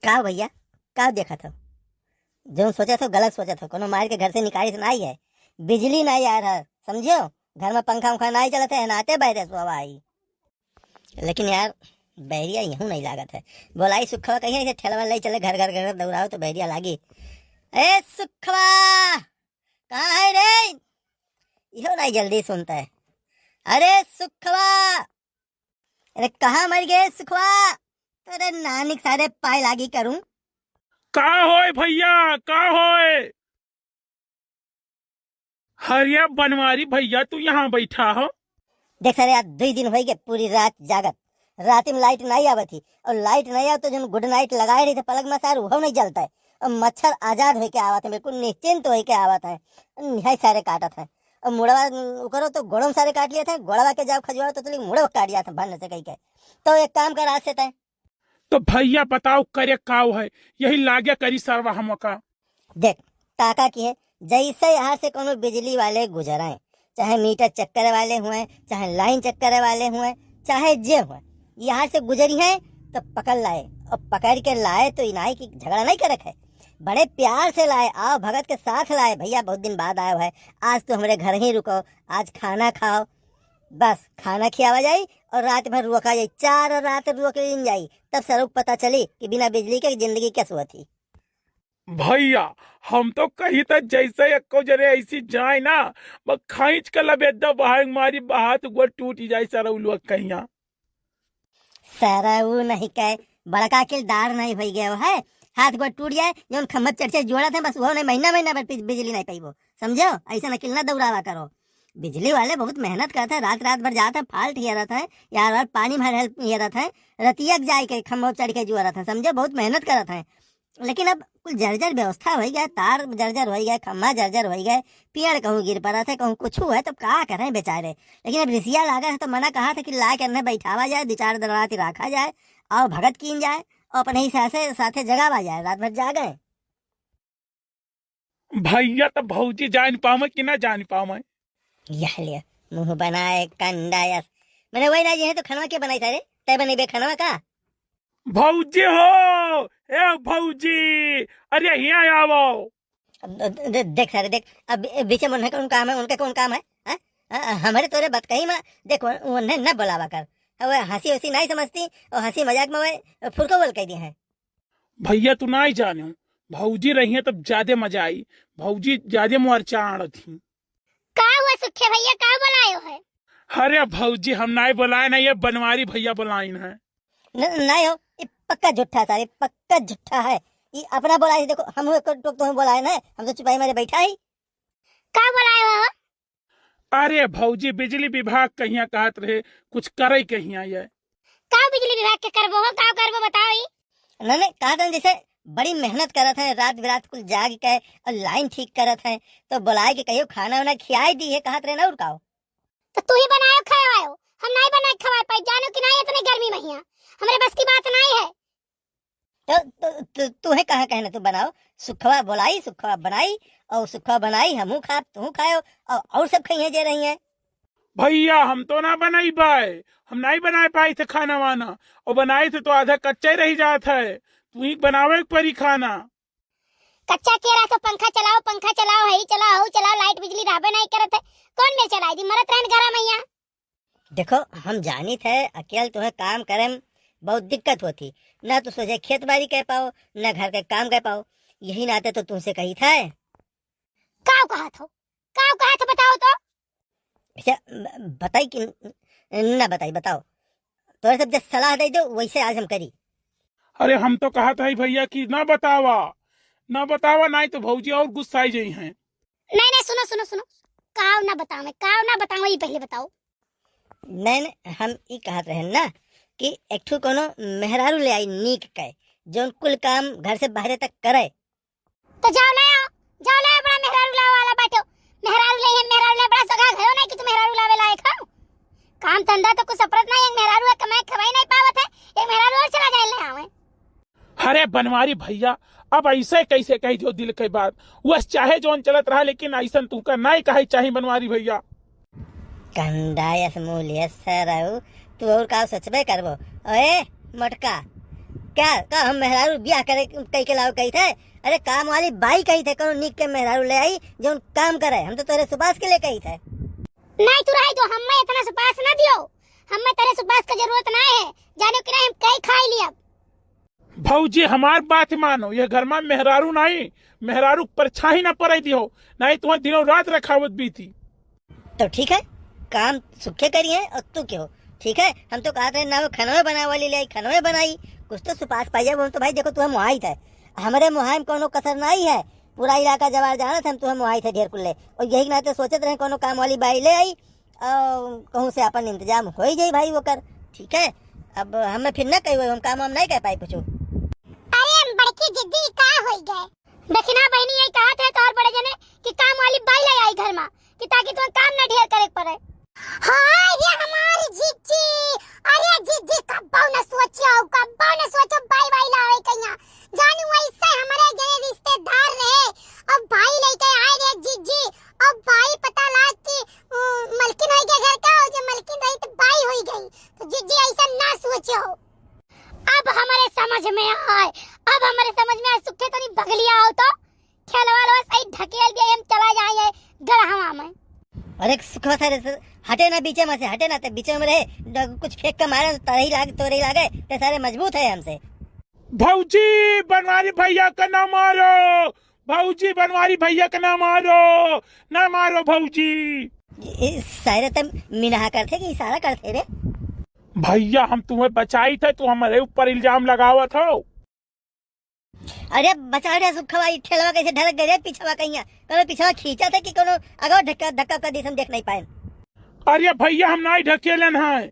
का भैया का देखा था? जो सोचा था गलत सोचा था। कोनो मार के घर से निकाली से नहीं है। बिजली नहीं आ रहा, समझियो। घर में पंखा उखा नहीं चलते है, नहाते बैठे सो आई। लेकिन यार बैरिया यूं नहीं लागत है। बोलाई सुखवा कहीं ऐसे ठेला वाला चले घर घर घर दौड़ाओ तो बैरिया लागी। ए सुखवा कहाँ है रे? यो नहीं जल्दी सुनता है। अरे सुखवा, अरे कहाँ मर गए सुखवा? तेरे नानिक सारे पाए लागी करूं। का होए भैया, का होए? हरिया बनवारी भैया तू यहाँ बैठा हो? देख सारे आज 2 दिन हो गए पूरी रात जागत। रात में लाइट नहीं आवत थी और लाइट नहीं आव तो जो गुड नाइट लगाए रही थे पलक में सार वो नहीं जलता है और मच्छर आजाद होके आवत है, बिल्कुल निश्चिंत होके आवत है। निहाय सारे काटत है और मुड़वा करो तो गोड़म सारे काट लिए थे। गोड़वा के जाओ खजुआ तो मुड़वा काट दिया था भरने से कहीं के। तो एक काम कर आज से तय। तो भैया बताओ करे काव है, यही लागे करी सरवा हम का। देख टाका की है, जैसे यहाँ से कोनो बिजली वाले गुजराए, चाहे मीटर चेक करे वाले हुए, चाहे लाइन चेक करे वाले हुए, चाहे जे हुए, यहाँ से गुजरी है तो पकड़ लाए और पकड़ के लाए तो इनाई की झगड़ा नहीं कर रखे, बड़े प्यार से लाए, आओ भगत के साथ लाए। भैया बहुत दिन बाद आयो है, आज तो हमारे घर ही रुको, आज खाना खाओ। बस खाना खियावा जाई और रात भर रुका जाई, 4 रात रुक जाई, तब सरुक पता चली कि बिना बिजली के जिंदगी कैसे होती। भैया हम तो कही था जैसे एको जरे ऐसी जाए ना, बस खींच के लबेदा बाहर मारी बात वो टूट जाए सारा उलवा कहिया। सारा वो नहीं कहे बड़का के दार नहीं हो गया है, हाथ गोड़ टूट जाए जो खम्मत चढ़चे जोड़ा थे बस वो नहीं, महीना महीना भर बिजली नहीं पाई वो, समझो। ऐसा न किलना दौड़ावा करो। बिजली वाले बहुत मेहनत करते हैं, रात रात भर जाते हैं, फाल्ट हिया रहता है यार, पानी में हेल्प हिया रहता है, रतियक जाए के खम्भों चढ़ के जुआ रहता है, समझो बहुत मेहनत करता है। लेकिन अब कुल जर्जर व्यवस्था हो गया, तार जर्जर हो गया, खम्भा जर्जर हो गए, पेड़ कहूँ गिर पड़ा था, कहूँ कुछ हुआ तो क्या करें बेचारे। लेकिन अब रिसिया लागा है तो मना कहा था कि ला के बैठावा जाए, 2-4 दिन रात रखा जाए और भगत कीन जाए और अपने ही साथे जगावा जाए, रात भर जागे। भैया तो भौजी जान पावे कि ना जान पावे? यह लिया मुंह बनाए कंडा यस, मैंने वही ना जी है तो खनवा के बनाई सारे तय बने बे खनवा का। भौजी हो, ए भौजी, अरे यहाँ आओ। देख सारे देख, अब बीच में उनका कौन काम है, उनका कौन काम है, हा? हमारे तोरे बात कही में देख उन्हें न बुलावा कर, वो हंसी हंसी नहीं समझती और हंसी मजाक में वो फुरको बोल कह दिए हैं। भैया तू ना ही जाने, भौजी रही है तब ज्यादा मजा आई, भौजी ज्यादा मुरचाण थी। का हुआ सुखे भैया, का बुलायो है? अरे भौजी हम नहीं बुलाए ना, ये बनवारी भैया बुलाइन है। नहीं हो, ये पक्का झूठा सारे, पक्का झूठा है। ये अपना बोला है, देखो हम टोक तो बोलाए ना, हम तो चुपाई मारे बैठा ही। का बुलायो हो? अरे भौजी बिजली विभाग कहिया कहत रहे कुछ करे कहिया ये। का बिजली विभाग के करबो हो, का करबो बताओ ही। नहीं कहा था जैसे बड़ी मेहनत करत है, रात बिरात कुल जाग के और लाइन ठीक करत है, तो बुलाए के कहियो खाना वाना खियाई दी है, कहत रहे ना उड़काओ। तो तू ही बनायो खवायो, हम नहीं बनाए खवाए पाई, जानो कि नहीं इतने गर्मी में हिया हमरे बस की बात नहीं है। तो तू है कहाँ कहना, तू बनाओ, सुखवा बुलाई सुखवा बनाई और सुखवा बनाई हमू खा तू खाओ और सब खाइए जे रही है। भैया हम तो ना बनाई पाए, हम नहीं बनाए पाए थे खाना वाना, और बनाए थे तो आधा कच्चा ही रह जाता है, तू ही बनावे परी खाना। कच्चा केरा तो पंखा चलाओ है चलाओ लाइट बिजली रहबे नहीं करत है, कौन में चलाई दी मरत रहन घरा मैया। देखो हम जानी थे अकेले तुम्हें काम करे में बहुत दिक्कत होती, ना तो सोचे खेत बाड़ी कह पाओ ना घर के काम कह पाओ, यही नाते तो तुमसे कही था। का कहा था बताओ तो। अच्छा बताई कि ना बताई, बताओ तो सब जब सलाह दे दो वैसे आज हम करी। अरे हम तो कहा था भैया कि ना बतावा नहीं तो भौजी और गुस्साई जाई हैं। नहीं सुनो काव ना बताओ ये पहले बताओ। नहीं हम ये कहत रहे ना कि एक ठो कोनो मेहरारू ले आई नीक के जोन कुल काम घर से बाहर तक करे। तो जाओ ले बड़ा मेहरारू लावे वाला बाटो, मेहरारू ले बड़ा सगा घरो नहीं कि तू मेहरारू लावे लायक हो। काम धंधा तो कुछ सपरत नहीं, एक मेहरारू है कमाई खवाई नहीं पावत है, एक मेहरारू और चला जाए ले आवे। अरे बनवारी भैया अब ऐसे कैसे कही जो दिल के बात, वह चाहे जोन चलत रहा, लेकिन ऐसा तू का नहीं कहे चाहे बनवारी भैया। कंडायस मूल्य सराऊ तू और का सचबे करबो। ओए मटका क्या का हम मेहरारू ब्याह करे कई के लाओ कही थे? अरे काम वाली बाई कही थे, कौन निक के मेहरारू ले आई जो काम करे। हम तो तेरे सुपास के लिए कही थे। नहीं तू रही तो हमें इतना सुपास ना दियो, हमें तेरे सुपास की जरूरत ना है। जाने कि नहीं हम कई खाई लिया। भौजी हमार बात मानो, ये घर में मेहरारू नहीं, मेहरारू परछाई ना पड़े दियो, नहीं तुम्हें दिनों रात रखावत भी थी। तो ठीक है, काम सुखे करिए और तू क्यों? ठीक है, हम तो कहते हैं ना वो खनवे बना वाली ले आई, खनवे बनाई, कुछ तो सुपास पाइए। वो तो भाई देखो तुम्हें मुहाई थे, हमारे मुहाई में कोनो कसर नहीं है। पूरा इलाका जवार जाना था, हम तुम्हें मुहाई थे ढेर कुल्ले। और यही नाते सोचते रहे कोनो काम वाली बाई ले आई और कहूँ से अपन इंतजाम हो ही जाई भाई वो कर। ठीक है, अब हमें फिर न कही हम काम हम नहीं कह पाई पूछो। अरे बड़की जिद्दी का हो गए। देखी ना बहनी यही कहा थे तोर बड़े जने कि काम वाली बाई ले आई घर में कि ताकि तुम काम ना ढेर करे पड़े। हां ये हमारी जीजी, अरे जीजी कब न सोचो बाई बाई लावे कन्या जानू ऐसे हमारे जने रिश्तेदार रहे। अब भाई लेके आए रे जीजी, अब भाई पता ला कि मलकिन होई के घर का हो, जो मलकिन रही तो बाई होई गई। तो जीजी ऐसा ना सोचो। अब हमारे समझ में आए, अब हमारे समझ में आए। सुखे तो नहीं बगलिया हो तो खेलवा लो सही ढकेल दिए हम चला जाए गढ़वा में। अरे सुखवा सारे हटे ना बीचे में से, हटे ना तो बीचे में रहे, कुछ फेंक कर मारे तो रही लागे, तो रही लागे तो सारे मजबूत है हमसे। भौजी बनवारी भैया का ना मारो, भौजी बनवारी भैया का ना मारो, ना मारो भौजी। सारे तम मिनाहा करते कि इशारा करते रे? भैया हम तुम्हें बचाई थे, तू हमारे ऊपर इल्जाम लगावत हो। अरे बचा रे सुखवा, ठेलवा कैसे ढलक गए पीछवा कहीं, कोनो पीछवा खींचा था कि कोनो अगो धक्का धक्का कर दी हम देख नहीं पाए। अरे भैया हम नहीं ढकेलन है,